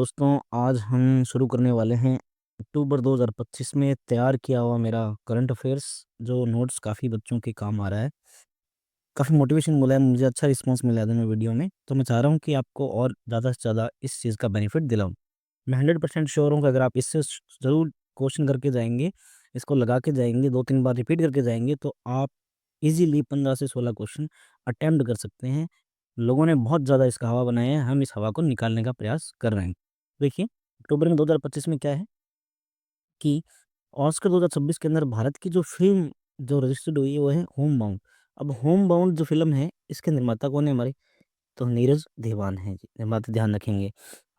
दोस्तों, आज हम शुरू करने वाले हैं अक्टूबर 2025 में तैयार किया हुआ मेरा करंट अफेयर्स, जो नोट्स काफ़ी बच्चों के काम आ रहा है। काफ़ी मोटिवेशन मिला है, मुझे अच्छा रिस्पॉन्स मिला है दोनों वीडियो में, तो मैं चाह रहा हूँ कि आपको और ज़्यादा से ज़्यादा इस चीज़ का बेनिफिट दिलाऊँ। मैं 100% श्योर हूँ कि अगर आप इससे ज़रूर क्वेश्चन करके जाएँगे, इसको लगा के जाएँगे, 2-3 बार रिपीट करके जाएँगे, तो आप ईज़िली 15 से 16 क्वेश्चन अटेम्प्ट कर सकते हैं। लोगों ने बहुत ज़्यादा इसका हवा बनाया है, हम इस हवा को निकालने का प्रयास कर रहे हैं। देखिए, अक्टूबर में 2025 में क्या है कि ऑस्कर 2026 के अंदर भारत की जो फ़िल्म जो रजिस्टर्ड हुई है वो है होम बाउंड। अब होम बाउंड जो फ़िल्म है, इसके निर्माता कौन है हमारे? तो नीरज दीवान हैं जी, निर्माता ध्यान रखेंगे।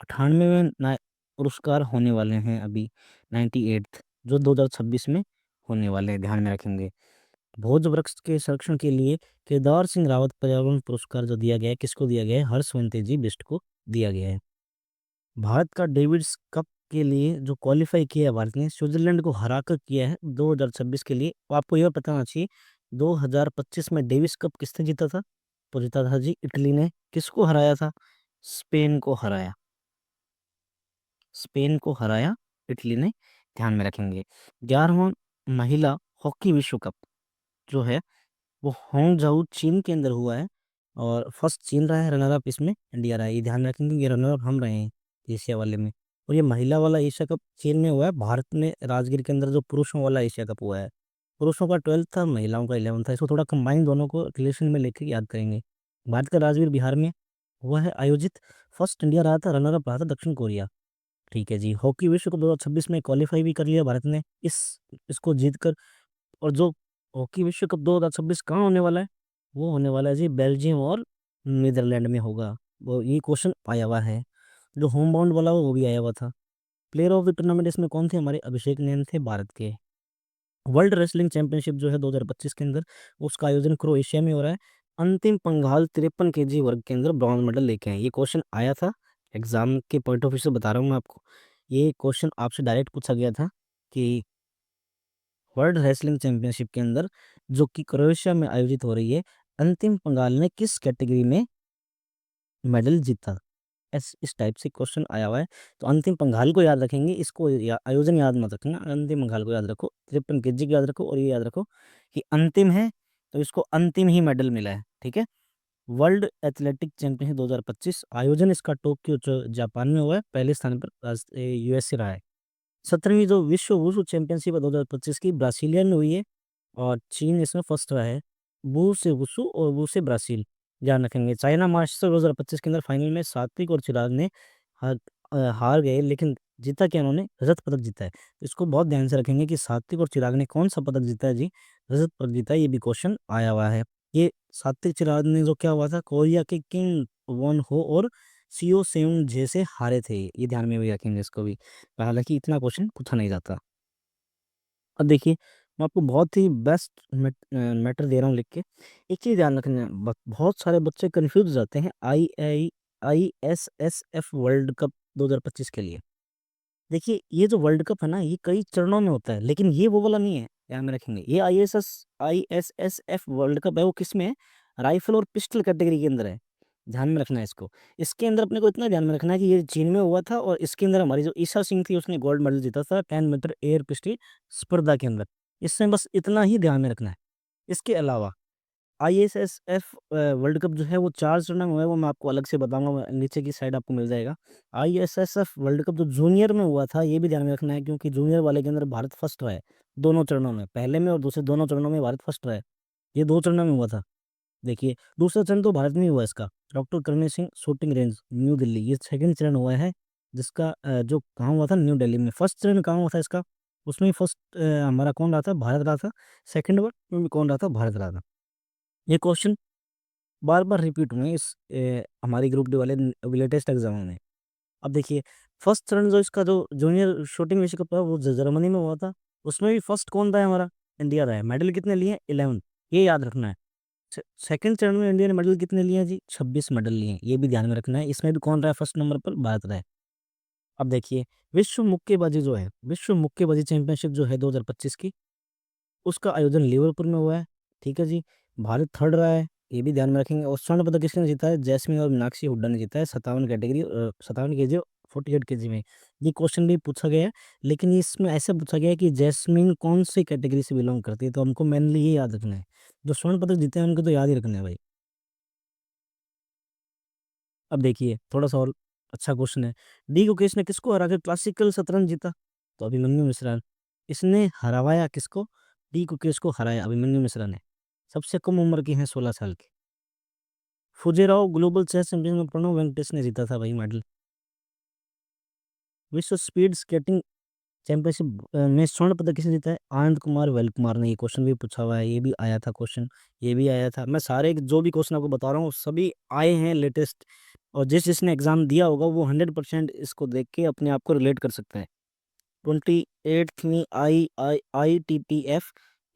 98वें ना पुरस्कार होने वाले हैं अभी, 98th जो 2026 में होने वाले हैं, ध्यान में रखेंगे। भोज वृक्ष के संरक्षण के लिए केदार सिंह रावत पर्यावरण पुरस्कार जो दिया गया है, किसको दिया गया है? हर्ष वेंतेजी बिष्ट को दिया गया है। भारत का डेविड्स कप के लिए जो क्वालीफाई किया है भारत ने, स्विट्ज़रलैंड को हराकर किया है 2026 के लिए। और आपको यह पता होना चाहिए 2025 में डेविस कप किसने जीता था? तो जीता था जी इटली ने। किसको हराया था? स्पेन को हराया। स्पेन को हराया इटली ने, ध्यान में रखेंगे। 11वां महिला हॉकी विश्व कप जो है वो होंगझाऊ चीन के अंदर हुआ है और फर्स्ट चीन रहा है, रनर अप इसमें इंडिया रहा है। ये ध्यान रखेंगे कि रनर अप हम रहे हैं एशिया वाले में। और ये महिला वाला एशिया कप चीन में हुआ है। भारत में राजगीर के अंदर जो पुरुषों वाला एशिया कप हुआ है, पुरुषों का 12th था, महिलाओं का 11th था। इसको थोड़ा कंबाइन दोनों को रिलेशन में लेकर याद करेंगे। भारत का राजगीर बिहार में हुआ है आयोजित। फर्स्ट इंडिया रहा था, रनर अप रहा था दक्षिण कोरिया। ठीक है जी। हॉकी विश्व कप 2026 में क्वालीफाई भी कर लिया भारत ने इसको जीत कर। और जो हॉकी विश्व कप 2026 कहाँ होने वाला है? वो होने वाला है जी बेल्जियम और नीदरलैंड में होगा। वो ये क्वेश्चन आया हुआ है। जो होम बाउंड वाला वो भी आया हुआ था। प्लेयर ऑफ द टूर्नामेंट इसमें कौन थे? हमारे अभिषेक नैन थे भारत के। वर्ल्ड रेसलिंग चैंपियनशिप जो है 2025 के अंदर, उसका आयोजन क्रोएशिया में हो रहा है। अंतिम पंघाल 53 केजी वर्ग के अंदर ब्रॉन्ज मेडल लेके आए। ये क्वेश्चन आया था एग्जाम के पॉइंट ऑफ व्यू से, बता रहा हूँ मैं आपको। ये क्वेश्चन आपसे डायरेक्ट पूछा गया था कि वर्ल्ड रेसलिंग चैंपियनशिप के अंदर जो कि क्रोएशिया में आयोजित हो रही है, अंतिम पंगाल ने किस कैटेगरी में मेडल जीता? इस टाइप से क्वेश्चन आया हुआ है। तो अंतिम पंगाल को याद रखेंगे, इसको आयोजन याद मत रखना। अंतिम पंगाल को याद रखो, 53 केजी को याद रखो, और ये याद रखो कि अंतिम है तो इसको अंतिम ही मेडल मिला है। ठीक है। वर्ल्ड एथलेटिक चैंपियनशिप 2025 आयोजन इसका टोक्यो जापान में हुआ है। पहले स्थान पर यूएसए रहा है। 17वीं जो विश्व वुशु चैंपियनशिप है 2025 की, ब्रासीलिया में हुई है और चीन इसमें फर्स्ट रहा है। वू से वुशु और वू से ब्राज़ील, ध्यान रखेंगे। चाइना मास्टर्स 2025 के अंदर फाइनल में सात्विक और चिराग ने हार हार गए, लेकिन जीता क्या उन्होंने? रजत पदक जीता है। तो इसको बहुत ध्यान से रखेंगे कि सात्विक और चिराग ने कौन सा पदक जीता है जी? रजत पदक जीता है। ये भी क्वेश्चन आया हुआ है। ये सात्विक चिराग ने जो क्या हुआ था, कोरिया के किंग वॉन हो और सीओ सेउंग जे से हारे थे। ये ध्यान में भी रखेंगे इसको भी। हालाँकि इतना क्वेश्चन पूछा नहीं जाता। अब देखिए, मैं आपको बहुत ही बेस्ट मैटर दे रहा हूँ लिख के। एक चीज़ ध्यान रखना, बहुत सारे बच्चे कन्फ्यूज़ हो जाते हैं आईएसएसएफ वर्ल्ड कप 2025 के लिए। देखिए, ये जो वर्ल्ड कप है ना, ये कई चरणों में होता है, लेकिन ये वो वाला नहीं है, ध्यान में रखेंगे। ये आईएसएसएफ वर्ल्ड कप है, वो किसमें है? राइफ़ल और पिस्टल कैटेगरी के अंदर है। ध्यान में रखना है इसको। इसके अंदर अपने को इतना ध्यान में रखना है कि ये चीन में हुआ था और इसके अंदर हमारी जो ईशा सिंह थी, उसने गोल्ड मेडल जीता था 10 मीटर एयर पिस्टल स्पर्धा के अंदर। इसमें बस इतना ही ध्यान में रखना है। इसके अलावा आईएसएसएफ वर्ल्ड कप जो है वो 4 चरणों में हुआ है, वो मैं आपको अलग से बताऊँगा, नीचे की साइड आपको मिल जाएगा। आईएसएसएफ वर्ल्ड कप जो जूनियर में हुआ था, ये भी ध्यान में रखना है, क्योंकि जूनियर वाले के अंदर भारत फर्स्ट रहा है, दोनों चरणों में। पहले में और दूसरे दोनों चरणों में भारत फर्स्ट रहा है। ये 2 चरणों में हुआ था। देखिए, दूसरा चरण तो भारत में ही हुआ है इसका। Doctor Karni Singh shooting range, new Delhi, ये सेकंड चरण हुआ है, जिसका जो कहाँ हुआ था? न्यू दिल्ली में। फर्स्ट चरण कहाँ हुआ था इसका? उसमें फर्स्ट हमारा कौन रहा था? भारत रहा था। सेकंड वन में भी कौन रहा था? भारत रहा था। ये क्वेश्चन बार-बार रिपीट हुए हैं इस हमारी ग्रुप डी वाले लेटेस्ट एग्ज़ामों में। अब देखिए, फर्स्ट चरण जो इसका जो जूनियर शूटिंग विश्व कप था, वो जर्मनी में हुआ था। उसमें भी फर्स्ट कौन रहा है हमारा? इंडिया रहा है। मेडल कितने लिए हैं? 11, ये याद रखना है। सेकंड चरण में इंडिया ने मेडल कितने लिए हैं जी? 26 मेडल लिए हैं। ये भी ध्यान में रखना है। इसमें भी कौन रहा है फर्स्ट नंबर पर? भारत रहा है। अब देखिए, विश्व मुक्केबाजी जो है, विश्व मुक्केबाजी चैंपियनशिप जो है 2025 की, उसका आयोजन लिवरपूल में हुआ है। ठीक है जी। भारत थर्ड रहा है, ये भी ध्यान में रखेंगे। और स्वर्ण पदक किसने जीता है? जैस्मिन और मीनाक्षी हुड्डा ने जीता है। 57 कैटेगरी 57 केजी 48 kg में। ये क्वेश्चन भी पूछा गया है, लेकिन इसमें ऐसे पूछा गया है कि जैस्मिन कौन सी कैटेगरी से बिलोंग करती है, तो हमको मेनली ये याद रखना है। जो स्वर्ण पदक जीते हैं उनको तो याद ही रखना है भाई। अब देखिए थोड़ा सा और अच्छा क्वेश्चन है। डी गुकेश ने किसको हरा कर क्लासिकल शतरंज जीता? तो अभिमन्यु मिश्रा। इसने हराया किसको? डी गुकेश को हराया अभिमन्यु मिश्रा ने। सबसे कम उम्र के हैं, 16 साल के। फुजेराव ग्लोबल चेस चैंपियन में प्रणव वेंकटेश ने जीता था भाई मेडल। विश्व स्पीड स्केटिंग चैंपियनशिप में स्वर्ण पदक किसने जीता है? आनंद कुमार वेल कुमार ने। ये क्वेश्चन भी पूछा हुआ है, ये भी आया था क्वेश्चन, ये भी आया था। मैं सारे जो भी क्वेश्चन आपको बता रहा हूँ सभी आए हैं लेटेस्ट, और जिसने एग्जाम दिया होगा वो 100% इसको देख के अपने आप को रिलेट कर सकता है। 28वीं IITTF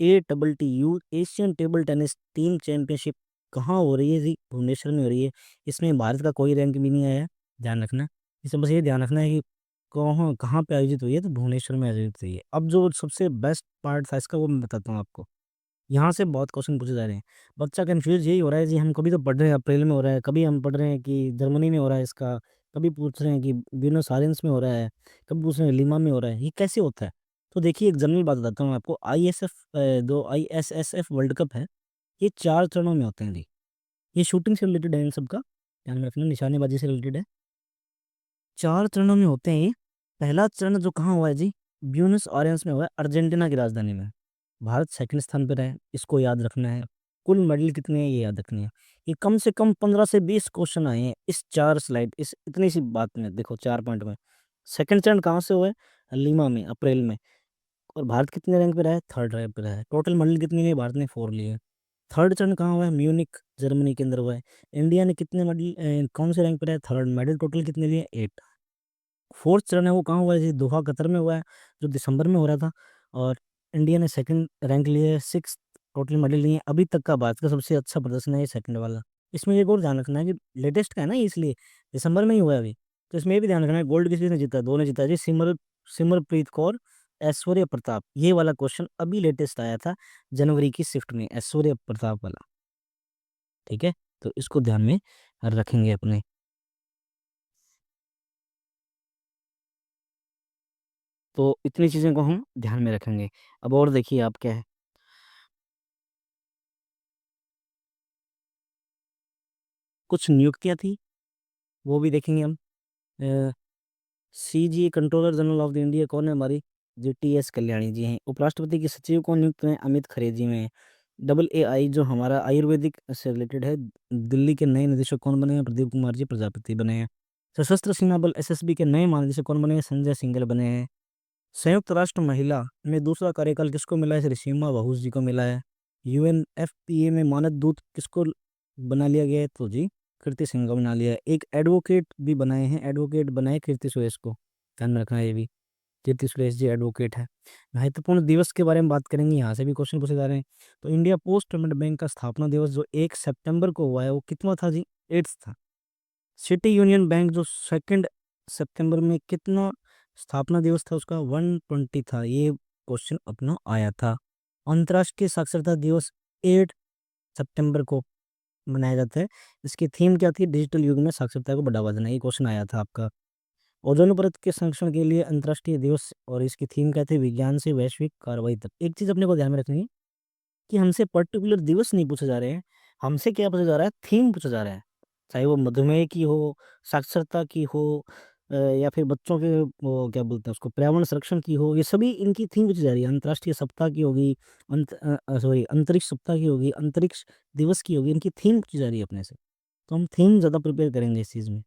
ATTU Asian table tennis team championship कहाँ हो रही है जी? भुवनेश्वर में हो रही है। इसमें भारत का कोई रैंक भी नहीं आया है, ध्यान रखना। इसे बस ये ध्यान रखना है कि कहाँ कहाँ पे आयोजित हुई है, तो भुवनेश्वर में आयोजित हुई है। अब जो सबसे बेस्ट पार्ट था इसका वो मैं बताता हूँ आपको। यहाँ से बहुत क्वेश्चन पूछे जा रहे हैं। बच्चा कंफ्यूज यही हो रहा है जी, हम कभी तो पढ़ रहे हैं अप्रैल में हो रहा है, कभी हम पढ़ रहे हैं कि जर्मनी में हो रहा है इसका, कभी पूछ रहे हैं कि ब्यूनस आयर्स में हो रहा है, कभी पूछ रहे हैं लीमा में हो रहा है, ये कैसे होता है? तो देखिए एक जनरल बात बताता हूँ आपको। ISSF वर्ल्ड कप है, ये 4 चरणों में होते हैं जी। ये शूटिंग से रिलेटेड है इन सबका, ध्यान में रखना, निशानेबाजी से रिलेटेड है। 4 चरणों में होते हैं ये। पहला चरण जो कहाँ हुआ है जी? ब्यूनस आयर्स में हुआ है, अर्जेंटीना की राजधानी में। भारत सेकंड स्थान पर है, इसको याद रखना है। कुल मेडल कितने हैं ये याद रखने हैं। ये कम से कम 15 से 20 क्वेश्चन आए हैं इस 4 स्लाइड, इस इतनी सी बात में, देखो 4 पॉइंट में। सेकंड चरण कहाँ से हुआ है? लीमा में, अप्रैल में। और भारत कितने रैंक पे रहा है? थर्ड रैंक पे रहा है। टोटल मेडल कितने लिए? भारत ने 4 लिए। थर्ड चरण कहाँ हुआ है? म्यूनिक, जर्मनी के अंदर हुआ है। इंडिया ने कितने मेडल, कौन से रैंक पे रहा है? थर्ड। मेडल टोटल कितने लिए? 8। फोर्थ चरण है वो कहाँ हुआ है जी? दोहा कतर में हुआ है, जो दिसंबर में हो रहा था। और इंडिया ने सेकंड रैंक लिए है, 6 टोटल मेडल लिए हैं। अभी तक का भारत का सबसे अच्छा प्रदर्शन है ये सेकंड वाला। इसमें एक और ध्यान रखना है कि लेटेस्ट का है ना ये, इसलिए दिसंबर में ही हुआ है अभी। तो इसमें ये भी ध्यान रखना है, गोल्ड किसी ने जीता? दो ने जीता है जी, सिमरप्रीत कौर, ऐश्वर्य प्रताप। ये वाला क्वेश्चन अभी लेटेस्ट आया था जनवरी की शिफ्ट में, ऐश्वर्य प्रताप वाला। ठीक है, तो इसको ध्यान में रखेंगे अपने। तो इतनी चीज़ें को हम ध्यान में रखेंगे। अब और देखिए आप क्या है, कुछ नियुक्तियाँ थी, वो भी देखेंगे हम। CGA controller general of the India कौन है? हमारी GTS कल्याणी जी हैं। उपराष्ट्रपति के सचिव कौन नियुक्त हैं? अमित खरे जी में। AI जो हमारा आयुर्वेदिक से रिलेटेड है, दिल्ली के नए निदेशक कौन बने हैं? प्रदीप कुमार जी प्रजापति बने हैं। सशस्त्र सीमा बल SSB के नए महानिदेशक कौन बने हैं? संजय सिंघल बने हैं। संयुक्त राष्ट्र महिला में दूसरा कार्यकाल किसको मिला है? श्री सीमा बहुस जी को मिला है। UNFPA में मानद दूत किसको बना लिया गया है? तो जी कीर्ति सिंह को बना लिया है। एक एडवोकेट भी बनाए हैं, एडवोकेट बनाए कीर्ति सुरेश को, ध्यान रखना है ये भी। कीर्ति सुरेश जी एडवोकेट है। महत्वपूर्ण दिवस के बारे में बात करेंगे, यहाँ से भी क्वेश्चन पूछे जा रहे हैं। तो इंडिया पोस्ट पेमेंट बैंक का स्थापना दिवस जो 1 सितंबर को हुआ है वो कितना था जी? 8th था। सिटी यूनियन बैंक जो 2 सितंबर में कितना स्थापना दिवस था उसका? 120 था। ये क्वेश्चन अपना आया था। अंतर्राष्ट्रीय साक्षरता दिवस 8 सितंबर को मनाया जाता है। इसकी थीम क्या थी? डिजिटल युग में साक्षरता को बढ़ावा देना। ये क्वेश्चन आया था आपका। ओजोन परत के संरक्षण के लिए अंतर्राष्ट्रीय दिवस, और इसकी थीम क्या थी? विज्ञान से वैश्विक कार्रवाई तक। एक चीज अपने को ध्यान में रखनी है कि हमसे पर्टिकुलर दिवस नहीं पूछे जा रहे हैं, हमसे क्या पूछा जा रहा है? थीम पूछा जा रहा है। चाहे वो मधुमेह की हो, साक्षरता की हो, या फिर बच्चों के वो क्या बोलते हैं उसको, पर्यावरण संरक्षण की हो, ये सभी इनकी थीम पूछी जा रही है। अंतर्राष्ट्रीय सप्ताह की होगी, सॉरी अंतरिक्ष सप्ताह की होगी, अंतरिक्ष दिवस की होगी, इनकी थीम पूछी जा रही है अपने से। तो हम थीम ज़्यादा प्रिपेयर करेंगे इस चीज़ में।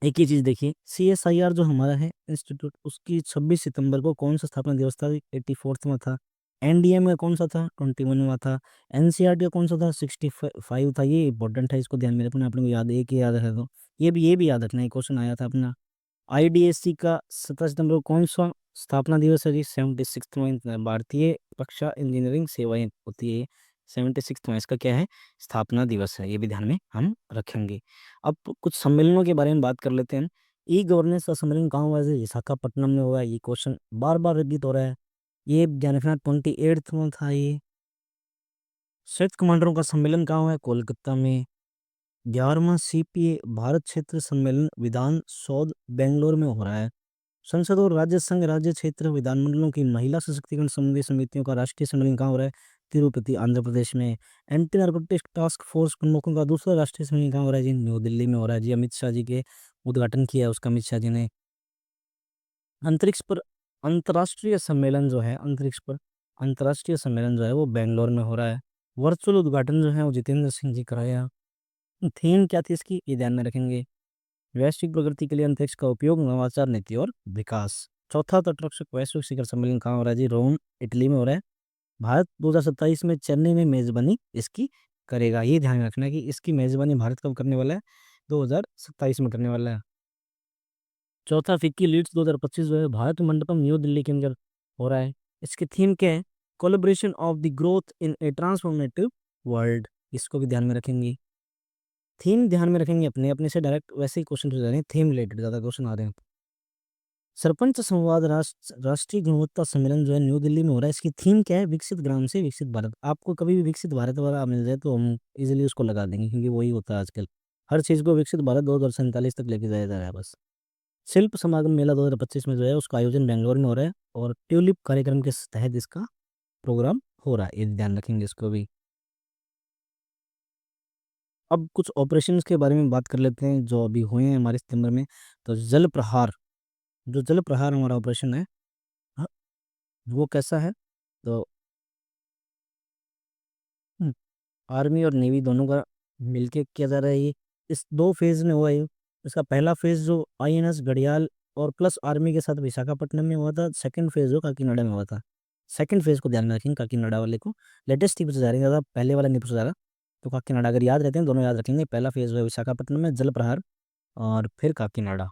एक ही चीज़ देखिए, CSIR जो हमारा है इंस्टीट्यूट, उसकी 26 सितंबर को कौन सा स्थापना दिवस था? 84th में था। NDM का कौन सा था? 21वां था। NCERT का कौन सा था? 65 था। ये इंपॉर्टेंट है, इसको ध्यान में रखना। अपने को याद, एक ही याद रखा तो ये भी याद रखना है, क्वेश्चन आया था अपना। IDSC का 17 सितंबर को कौन सा स्थापना दिवस है जी? 76वां। भारतीय रक्षा इंजीनियरिंग सेवाएं होती है, 76वां इसका क्या है? स्थापना दिवस है। ये भी ध्यान में हम रखेंगे। अब कुछ सम्मेलनों के बारे में बात कर लेते हैं। ई गवर्नेंस का सम्मेलन कहाँ हुआ है? विशाखापट्टनम में हुआ है। ये क्वेश्चन बार बार रिपीट हो रहा है, ये ध्यान रखना। 28th में था ये। संयुक्त कमांडरों का सम्मेलन कहाँ हुआ है? कोलकाता में। 11वां सीपीए भारत क्षेत्र सम्मेलन विधान सौध बेंगलोर में हो रहा है। संसद और राज्य संघ राज्य क्षेत्र विधानमंडलों की महिला सशक्तिकरण संबंधी समितियों का राष्ट्रीय सम्मेलन कहाँ हो रहा है? तिरुपति आंध्र प्रदेश में। एंटी नारकोटिक्स टास्क फोर्स प्रमुखों का दूसरा राष्ट्रीय सम्मेलन कहाँ हो रहा है जी? न्यू दिल्ली में हो रहा है जी। अमित शाह जी के उद्घाटन किया है उसका अमित शाह जी ने। अंतरिक्ष पर अंतर्राष्ट्रीय सम्मेलन जो है अंतर्राष्ट्रीय सम्मेलन जो है वो बेंगलोर में हो रहा है। वर्चुअल उद्घाटन जो है वो जितेंद्र सिंह जी कराया। थीम क्या थी इसकी, ये ध्यान में रखेंगे। वैश्विक प्रगति के लिए अंतरिक्ष का उपयोग, नवाचार, नीति और विकास। चौथा तटरक्षक वैश्विक शिखर सम्मेलन कहाँ हो रहा है जी? रोम इटली में हो रहा है। भारत 2027 में चेन्नई में मेजबानी इसकी करेगा। ये ध्यान रखना है कि इसकी मेजबानी भारत कब करने वाला है? 2027 में करने वाला है। चौथा फिक्की लीड्स 2025 जो है भारत मंडपम न्यू दिल्ली के अंदर हो रहा है। इसकी थीम क्या है? Collaboration of the growth in A transformative world. इसको भी ध्यान में रखेंगे। थीम ध्यान में रखेंगे, अपने अपने से डायरेक्ट वैसे ही क्वेश्चन हो जा रहे हैं, थीम रिलेटेड ज़्यादा क्वेश्चन आ रहे हैं। सरपंच संवाद राष्ट्रीय गुणवत्ता सम्मेलन जो है न्यू दिल्ली में हो रहा है। इसकी थीम क्या है? विकसित ग्राम से विकसित भारत। आपको कभी भी विकसित भारत वाला मिल जाए तो हम इजीली उसको लगा देंगे, क्योंकि वही होता है आजकल। हर चीज़ को विकसित भारत 2047 तक लेके जाया जा रहा है बस। शिल्प समागम मेला 2025 में जो है उसका आयोजन बेंगलोर में हो रहा है, और ट्यूलिप कार्यक्रम के तहत इसका प्रोग्राम हो रहा है, ये ध्यान रखेंगे इसको भी। अब कुछ ऑपरेशंस के बारे में बात कर लेते हैं जो अभी हुए हैं हमारे सितंबर में। तो जल प्रहार, जो जल प्रहार हमारा ऑपरेशन है, हाँ, वो कैसा है? तो आर्मी और नेवी दोनों का मिलके किया जा रहा है ये। इस 2 फेज में हुआ है ये। इसका पहला फेज जो आईएनएस घड़ियाल और प्लस आर्मी के साथ विशाखापट्टनम में हुआ था। सेकंड फेज जो काकीनाडा में हुआ था। सेकंड फेज को ध्यान में रखेंगे, काकीनाडा वाले को। लेटेस्ट ही पूछा जा रहा है, ज़्यादा पहले वाला नहीं पूछा जा रहा। तो काकीनाडा अगर याद रहते हैं, दोनों याद रखेंगे। पहला फेज हुआ विशाखापट्टनम में जल प्रहार, और फिर काकीनाडा।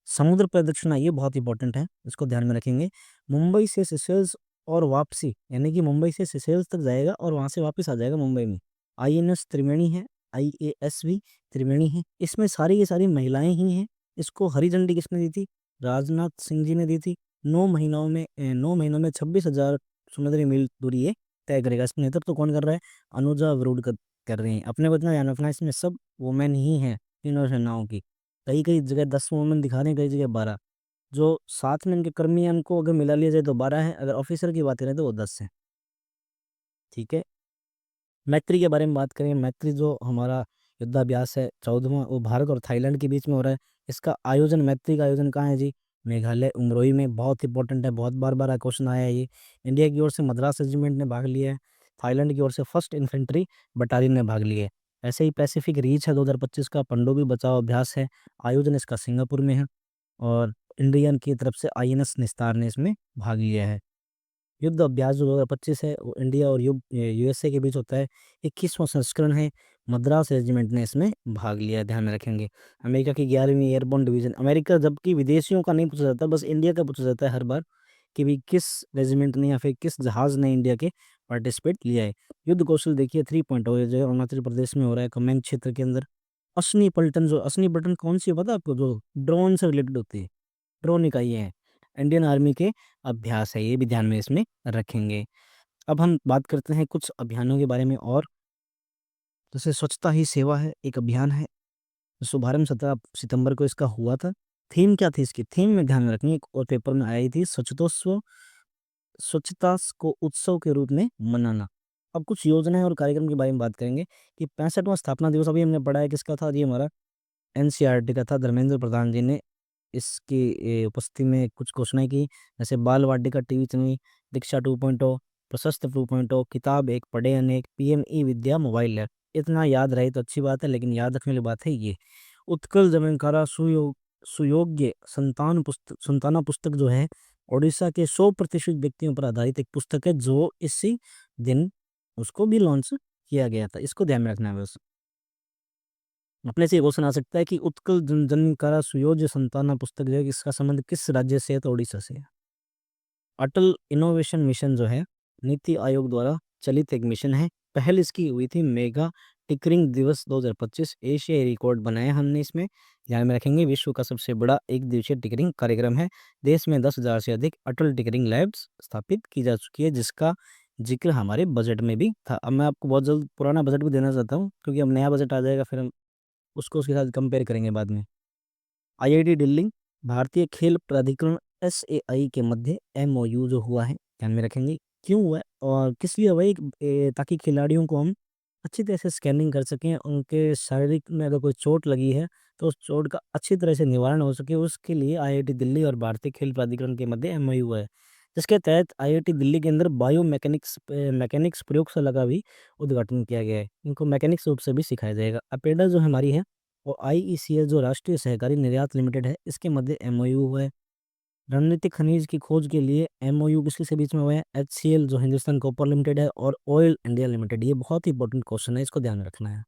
समुद्र प्रदक्षिणा, ये बहुत इंपॉर्टेंट है, इसको ध्यान में रखेंगे। मुंबई से सिसेल्स और वापसी, यानी कि मुंबई से सिसेल्स तक जाएगा और वहां से वापस आ जाएगा मुंबई में। आईएनएस त्रिवेणी है, आईएएस भी त्रिवेणी है। इसमें सारी की सारी महिलाएं ही हैं। इसको हरी झंडी किसने दी थी? राजनाथ सिंह जी ने दी थी। 9 महीनों में 26,000 समुद्री मील दूरी ये तय करेगा। इसमें नेतृत्व तो कौन कर रहा है? अनुजा विरुद्ध कर रहे हैं। अपने को इतना ध्यान रखना है, इसमें सब वुमेन ही हैं, तीनों सेनाओं की। कई कई जगह 10 वुमेन दिखा रहे हैं, कई जगह 12। जो साथ में इनके कर्मी हैं उनको अगर मिला लिया जाए तो 12 है, अगर ऑफिसर की बात करें तो वो 10 है। ठीक है। मैत्री के बारे में बात करें, मैत्री जो हमारा युद्धाभ्यास है 14वां, वो भारत और थाईलैंड के बीच में हो रहा है। इसका आयोजन, मैत्री का आयोजन कहाँ है जी? मेघालय उमरोई में। बहुत इंपॉर्टेंट है, बहुत बार बार क्वेश्चन आया है ये। इंडिया की ओर से मद्रास रेजिमेंट ने भाग लिया है। थाईलैंड की ओर से फर्स्ट इन्फेंट्री बटालियन ने भाग लिया है। ऐसे ही पैसिफिक रीच है 2025 का पनडुब्बी बचाओ अभ्यास है। आयोजन इसका सिंगापुर में है, और इंडियन की तरफ से आईएनएस निस्तार ने इसमें भाग लिया है। युद्ध अभ्यास जो 2025 है वो इंडिया और यूएसए के बीच होता है। 21वां संस्करण है। मद्रास रेजिमेंट ने इसमें भाग लिया है, ध्यान में रखेंगे। अमेरिका की 11वीं एयरबोर्न डिवीजन, अमेरिका, जबकि विदेशियों का नहीं पूछा जाता, बस इंडिया का पूछा जाता है हर बार, कि भी किस रेजिमेंट ने या फिर किस जहाज ने इंडिया के पार्टिसिपेट लिया है। युद्ध कौशल देखिए 3.0 जो है अरुणाचल प्रदेश में हो रहा है, कमेंग क्षेत्र के अंदर। असनी पलटन, जो असनी पलटन कौन सी है पता है आपको? जो ड्रोन से रिलेटेड होती है, ड्रोन इकाई है, इंडियन आर्मी के अभ्यास है, ये भी ध्यान में इसमें रखेंगे। अब हम बात करते हैं कुछ अभियानों के बारे में, और जैसे स्वच्छता ही सेवा है, एक अभियान है। शुभारंभ 17 सितंबर को इसका हुआ था। थीम क्या थी इसकी? थीम में ध्यान में रखेंगे, एक और पेपर में आई थी, स्वच्छतोत्सव, स्वच्छता को उत्सव के रूप में मनाना। अब कुछ योजनाएं और कार्यक्रम के बारे में बात करेंगे कि 65वां स्थापना दिवस अभी हमने पढ़ा है, किसका था? ये हमारा एनसीईआरटी का था। धर्मेंद्र प्रधान जी ने इसकी उपस्थिति में कुछ घोषणाएं की, जैसे बाल वाटिका टीवी चैनल, दीक्षा 2.0, प्रशस्त 2.0, किताब एक पढ़े अनेक, पीएम ई विद्या मोबाइल ऐप। इतना याद रहे तो अच्छी बात है, लेकिन याद रखने वाली बात है ये। उत्कल जमनकारा सुयोग्य संताना पुस्तक जो है, उड़ीसा के 100% व्यक्तियों पर आधारित एक पुस्तक है, जो इसी दिन उसको भी लॉन्च किया गया था। इसको ध्यान में रखना है बस। अपने से ये क्वेश्चन आ सकता है कि उत्कल जनकारा सुयोज्य संताना पुस्तक जो है, इसका संबंध किस राज्य से है? तो उड़ीसा से है। अटल इनोवेशन मिशन जो है, नीति आयोग द्वारा चलित एक मिशन है। पहल इसकी हुई थी मेगा टिकरिंग दिवस 2025। एशियाई रिकॉर्ड बनाया हमने इसमें, ध्यान में रखेंगे। विश्व का सबसे बड़ा एक दिवसीय टिकरिंग कार्यक्रम है। देश में 10,000 से अधिक अटल टिकरिंग लैब्स स्थापित की जा चुकी है, जिसका जिक्र हमारे बजट में भी था। अब मैं आपको बहुत जल्द पुराना बजट भी देना चाहता हूँ, क्योंकि अब नया बजट आ जाएगा, फिर हम उसको उसके साथ कंपेयर करेंगे बाद में। आईआईटी दिल्ली, भारतीय खेल प्राधिकरण एसएआई के मध्य एमओयू जो हुआ है, ध्यान में रखेंगे क्यों हुआ है और किस लिए हुआ है। ताकि खिलाड़ियों को हम अच्छी तरह से स्कैनिंग कर सकें, उनके शारीरिक में अगर कोई चोट लगी है तो उस चोट का अच्छी तरह से निवारण हो सके, उसके लिए आईआईटी दिल्ली और भारतीय खेल प्राधिकरण के मध्य एमओयू हुआ है। जिसके तहत आईआईटी दिल्ली के अंदर बायो मैकेनिक्स मैकेनिक्स प्रयोगशाला का भी उद्घाटन किया गया है। इनको मैकेनिक्स रूप से भी सिखाया जाएगा। अपेडा जो हमारी है, और आईईसीएल जो राष्ट्रीय सहकारी निर्यात लिमिटेड है, इसके मध्य एमओयू हुआ है। रणनीतिक खनिज की खोज के लिए एमओयू किसके से बीच में हुआ है, एचसीएल जो हिंदुस्तान कॉपर लिमिटेड है और ऑयल इंडिया लिमिटेड। ये बहुत ही इंपॉर्टेंट क्वेश्चन है, इसको ध्यान में रखना है।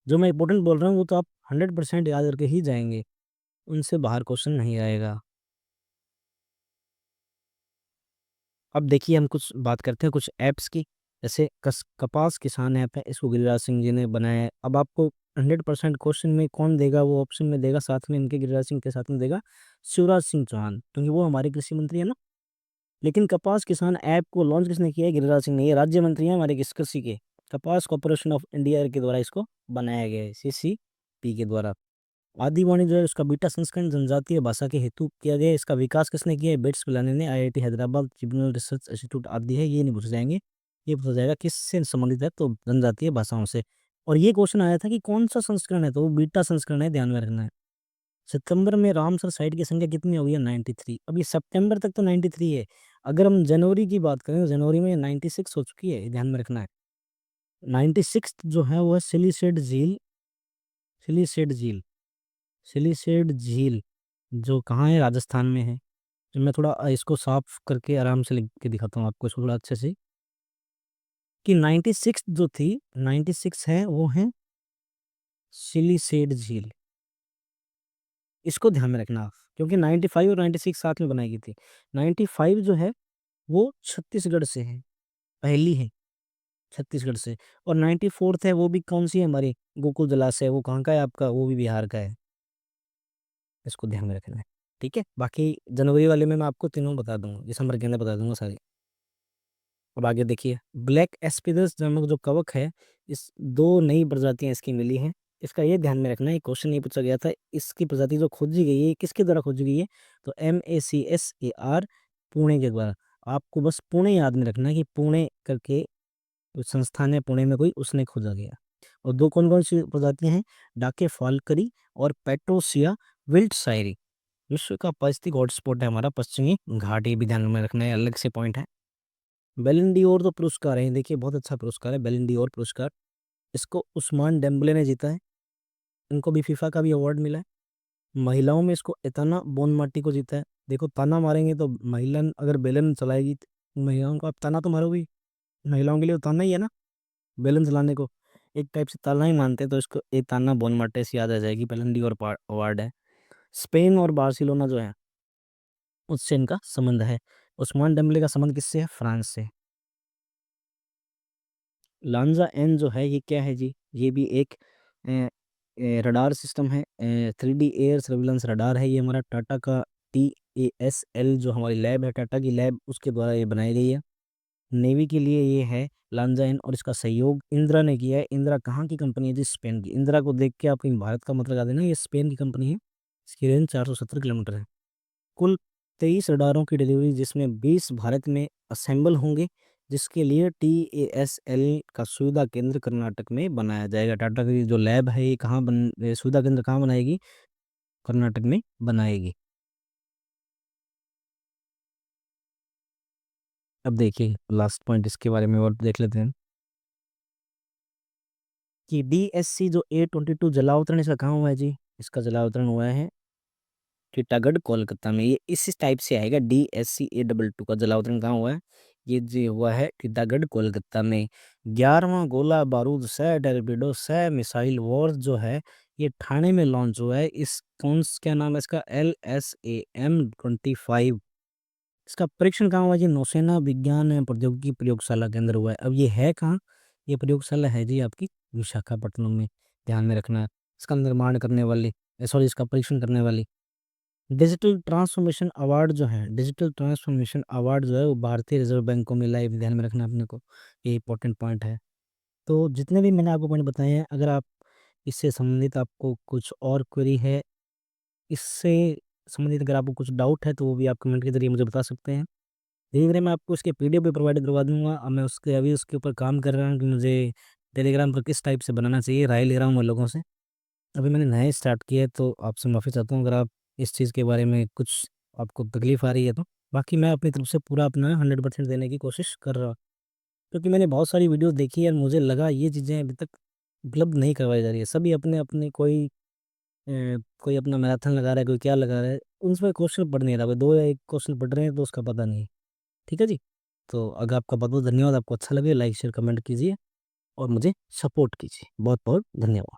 जो मैं इंपॉर्टेंट बोल रहा हूँ वो तो आप 100% याद करके ही जाएंगे, उनसे बाहर क्वेश्चन नहीं आएगा। अब देखिए हम कुछ बात करते हैं कुछ ऐप्स की। जैसे कपास किसान ऐप है, इसको गिरिराज सिंह जी ने बनाया है। अब आपको 100% क्वेश्चन में कौन देगा, वो ऑप्शन में देगा, साथ में इनके गिरिराज सिंह के साथ में देगा शिवराज सिंह चौहान, क्योंकि वो हमारे कृषि मंत्री है ना। लेकिन कपास किसान ऐप को लॉन्च किसने किया है, गिरिराज सिंह ने। ये राज्य मंत्री हैं हमारे कृषि के। कपास कॉर्पोरेशन ऑफ इंडिया के द्वारा इसको बनाया गया है, सीसीपी के द्वारा। आदिवाणी जो है उसका बीटा संस्करण जनजातीय भाषा के हेतु किया गया है। इसका विकास किसने किया है, बिट्स पिलानी ने, IIT Hyderabad, tribunal research institute आदि है। ये नहीं पूछे जाएंगे, ये पूछा जाएगा किससे संबंधित है, तो जनजातीय भाषाओं से। और ये क्वेश्चन आया था कि कौन सा संस्करण है, तो वो बीटा संस्करण है, ध्यान में रखना है। सितंबर में रामसर साइट की संख्या कितनी हो गई है, 93। अब ये सितंबर तक तो 93 है। अगर हम जनवरी की बात करें तो जनवरी में 96 हो चुकी है, ध्यान में रखना है। 96 जो है वो है सिलीसेड झील। सिलीसेड झील, सिलीसेड झील जो कहाँ है, राजस्थान में है। तो मैं थोड़ा इसको साफ करके आराम से लिख के दिखाता हूँ आपको इसको थोड़ा अच्छे से, कि 96 जो थी, 96 है वो है सिलीसेड झील। इसको ध्यान में रखना आप, क्योंकि 95 और 96 साथ में बनाई गई थी। 95 जो है वो छत्तीसगढ़ से है, पहली है छत्तीसगढ़ से। और 94th है वो भी कौन सी है, हमारी गोकुल जलाशय, वो कहाँ का है आपका, वो भी बिहार का है। इसको ध्यान में रखना है, ठीक है। बाकी जनवरी वाले में मैं आपको तीनों बता दूंगा, दिसंबर के अंदर बता दूंगा सारे। अब आगे देखिए, ब्लैक एस्पिडस नामक जो कवक है, इस दो नई प्रजातियां इसकी मिली हैं। इसका ये ध्यान में रखना है, क्वेश्चन ये पूछा गया था, इसकी प्रजाति जो खोजी गई है किसके द्वारा खोजी गई है, तो MACSAR पुणे के द्वारा। आपको बस पुणे याद में रखना है कि पुणे करके जो संस्थान है पुणे में कोई, उसने खोजा गया। और दो कौन कौन सी प्रजातियां हैं, डाके फाल्करी और पेट्रोसिया विल्टशायरी। विश्व का पारिस्थितिक हॉटस्पॉट है हमारा पश्चिमी घाट, ये भी ध्यान में रखना है, अलग से पॉइंट है। बैलन डी और तो पुरस्कार है, देखिए बहुत अच्छा पुरस्कार है बैलन डी और पुरस्कार। इसको उस्मान डेम्बले ने जीता है। इनको भी फीफा का भी अवार्ड मिला है। महिलाओं में इसको एताना बोनमाटी को जीता है। देखो ताना मारेंगे तो महिला अगर बेलन चलाएगी तो महिलाओं को आप ताना तो मारोगी, महिलाओं के लिए तो ताना ही है ना, बेलन चलाने को एक टाइप से ताना ही मानते हैं, तो इसको एताना बोनमाटे से याद आ जाएगी। बैलन डी और अवार्ड है। स्पेन और बार्सिलोना जो है उससे इनका संबंध है। उस्मान डेम्बले का संबंध किससे है, फ्रांस से। लांजा एन जो है ये क्या है जी, ये भी एक रडार सिस्टम है, 3D एयर सर्विलेंस रडार है। ये हमारा टाटा का TASL जो हमारी लैब है, टाटा की लैब, उसके द्वारा ये बनाई गई है। नेवी के लिए ये है लांजा एन, और इसका सहयोग इंदिरा ने किया है। इंदिरा कहाँ की कंपनी है जी, स्पेन की। इंदिरा को देख के आप कहीं भारत का मतलब लगा देना, ये स्पेन की कंपनी है। इसकी रेंज 470 किलोमीटर है। कुल 23 रडारों की डिलीवरी, जिसमें 20 भारत में असेंबल होंगे, जिसके लिए TASL का सुविधा केंद्र कर्नाटक में बनाया जाएगा। टाटा की जो लैब है ये कहाँ सुविधा केंद्र कहाँ बनाएगी, कर्नाटक में बनाएगी। अब देखिए लास्ट पॉइंट इसके बारे में और देख लेते हैं, कि DSC जो A22 जलावतरण, इसका कहाँ हुआ है जी, इसका जलावतरण हुआ है टीटागढ़ कोलकाता में। ये इस टाइप से आएगा, DSC A22 का जलावतरण कहाँ हुआ है, ये जी हुआ है टीटागढ़ कोलकाता में। 11वां गोला बारूद सह टर्पीडो सह मिसाइल वॉर जो है, ये ठाणे में लॉन्च हुआ है। इस क्या नाम है इसका, LSAM-25। इसका परीक्षण कहाँ हुआ है जी, नौसेना विज्ञान एवं प्रौद्योगिकी प्रयोगशाला के अंदर हुआ है। अब ये है कहाँ, ये प्रयोगशाला है जी आपकी विशाखापट्टनम में, ध्यान में रखना है। इसका निर्माण करने वाली, सॉरी, इसका परीक्षण करने वाली डिजिटल ट्रांसफॉर्मेशन अवार्ड जो है वो भारतीय रिजर्व बैंक को मिला है, ये भी ध्यान में रखना अपने को, ये इंपॉर्टेंट पॉइंट है। तो जितने भी मैंने आपको पॉइंट बताए हैं, अगर आप इससे संबंधित आपको कुछ और क्वेरी है, इससे संबंधित अगर आपको कुछ डाउट है, तो वो भी आप कमेंट के जरिए मुझे बता सकते हैं। धीरे धीरे मैं आपको इसके पीडीएफ भी प्रोवाइड करवा दूंगा। अब मैं अभी उसके ऊपर काम कर रहा हूँ कि मुझे टेलीग्राम पर किस टाइप से बनाना चाहिए, राय ले रहा हूँ मैं लोगों से। अभी मैंने नया स्टार्ट किया है, तो आपसे माफ़ी चाहता हूँ अगर आप इस चीज़ के बारे में कुछ आपको तकलीफ आ रही है तो। बाकी मैं अपनी तरफ से पूरा अपना 100% देने की कोशिश कर रहा हूँ, क्योंकि मैंने बहुत सारी वीडियो देखी है और मुझे लगा ये चीज़ें अभी तक उपलब्ध नहीं करवाई जा रही है। सभी अपने अपने कोई अपना मैराथन लगा रहा है, कोई क्या लगा रहा है, उसमें क्वेश्चन पढ़ नहीं रहा, कोई दो या एक क्वेश्चन पढ़ रहे हैं तो उसका पता नहीं है। ठीक है जी। तो अगर आपका बहुत बहुत धन्यवाद, आपको अच्छा लगे लाइक शेयर कमेंट कीजिए और मुझे सपोर्ट कीजिए। बहुत बहुत धन्यवाद।